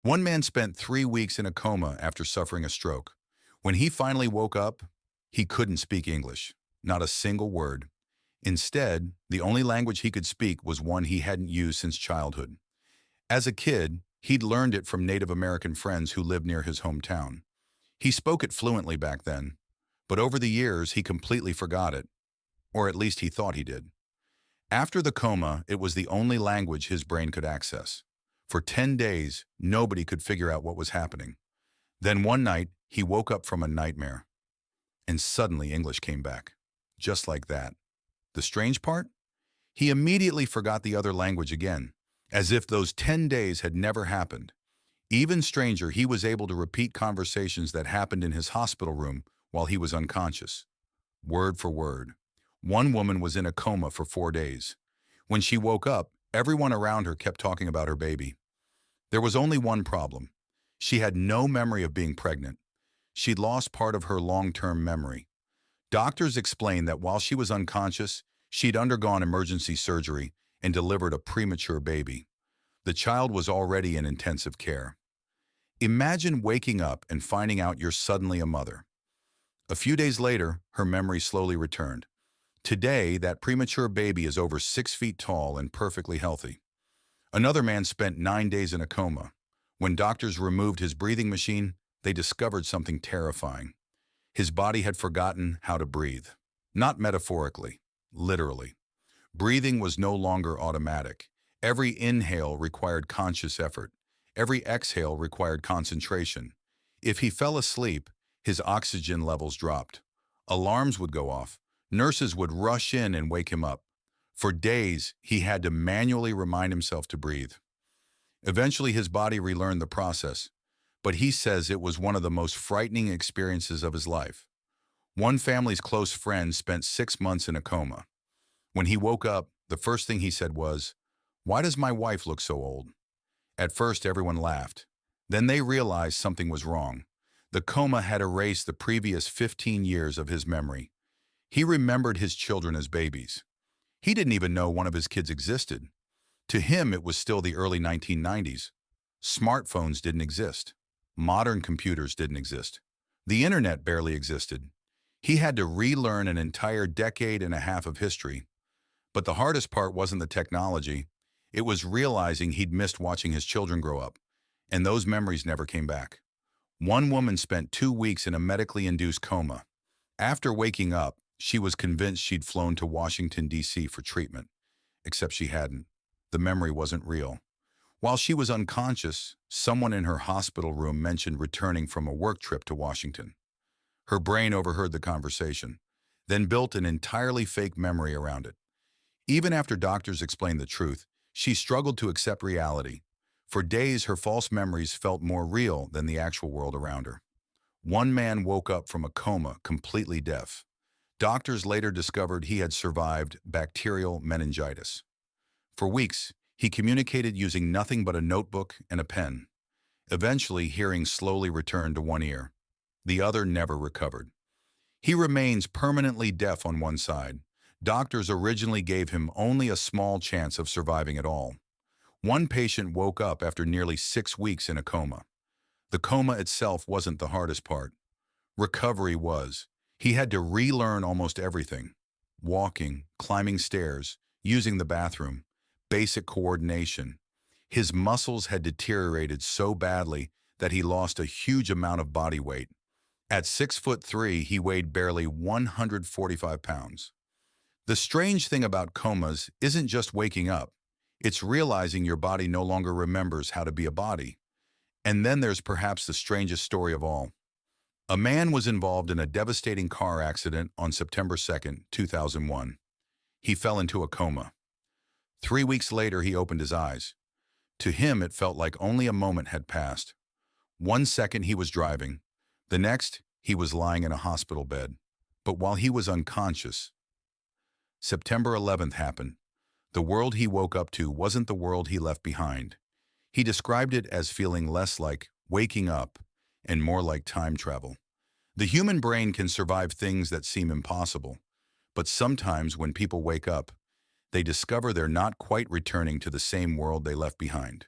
One man spent 3 weeks in a coma after suffering a stroke. When he finally woke up, he couldn't speak English, not a single word. Instead, the only language he could speak was one he hadn't used since childhood. As a kid, he'd learned it from Native American friends who lived near his hometown. He spoke it fluently back then, but over the years he completely forgot it, or at least he thought he did. After the coma, it was the only language his brain could access. For 10 days, nobody could figure out what was happening. Then one night, he woke up from a nightmare, and suddenly English came back. Just like that. The strange part? He immediately forgot the other language again, as if those 10 days had never happened. Even stranger, he was able to repeat conversations that happened in his hospital room while he was unconscious. Word for word. One woman was in a coma for 4 days. When she woke up, everyone around her kept talking about her baby. There was only one problem. She had no memory of being pregnant. She'd lost part of her long-term memory. Doctors explained that while she was unconscious, she'd undergone emergency surgery and delivered a premature baby. The child was already in intensive care. Imagine waking up and finding out you're suddenly a mother. A few days later, her memory slowly returned. Today, that premature baby is over 6 feet tall and perfectly healthy. Another man spent 9 days in a coma. When doctors removed his breathing machine, they discovered something terrifying. His body had forgotten how to breathe. Not metaphorically, literally. Breathing was no longer automatic. Every inhale required conscious effort. Every exhale required concentration. If he fell asleep, his oxygen levels dropped. Alarms would go off. Nurses would rush in and wake him up. For days, he had to manually remind himself to breathe. Eventually, his body relearned the process, but he says it was one of the most frightening experiences of his life. One family's close friend spent 6 months in a coma. When he woke up, the first thing he said was, "Why does my wife look so old?" At first, everyone laughed. Then they realized something was wrong. The coma had erased the previous 15 years of his memory. He remembered his children as babies. He didn't even know one of his kids existed. To him, it was still the early 1990s. Smartphones didn't exist. Modern computers didn't exist. The internet barely existed. He had to relearn an entire decade and a half of history. But the hardest part wasn't the technology. It was realizing he'd missed watching his children grow up, and those memories never came back. One woman spent 2 weeks in a medically induced coma. After waking up, she was convinced she'd flown to Washington, D.C. for treatment, except she hadn't. The memory wasn't real. While she was unconscious, someone in her hospital room mentioned returning from a work trip to Washington. Her brain overheard the conversation, then built an entirely fake memory around it. Even after doctors explained the truth, she struggled to accept reality. For days, her false memories felt more real than the actual world around her. One man woke up from a coma completely deaf. Doctors later discovered he had survived bacterial meningitis. For weeks, he communicated using nothing but a notebook and a pen. Eventually, hearing slowly returned to one ear. The other never recovered. He remains permanently deaf on one side. Doctors originally gave him only a small chance of surviving at all. One patient woke up after nearly 6 weeks in a coma. The coma itself wasn't the hardest part. Recovery was. He had to relearn almost everything. Walking, climbing stairs, using the bathroom, basic coordination. His muscles had deteriorated so badly that he lost a huge amount of body weight. At 6'3", he weighed barely 145 pounds. The strange thing about comas isn't just waking up. It's realizing your body no longer remembers how to be a body. And then there's perhaps the strangest story of all. A man was involved in a devastating car accident on September 2nd, 2001. He fell into a coma. 3 weeks later, he opened his eyes. To him, it felt like only a moment had passed. 1 second he was driving. The next, he was lying in a hospital bed. But while he was unconscious, September 11th happened. The world he woke up to wasn't the world he left behind. He described it as feeling less like waking up and more like time travel. The human brain can survive things that seem impossible, but sometimes when people wake up, they discover they're not quite returning to the same world they left behind.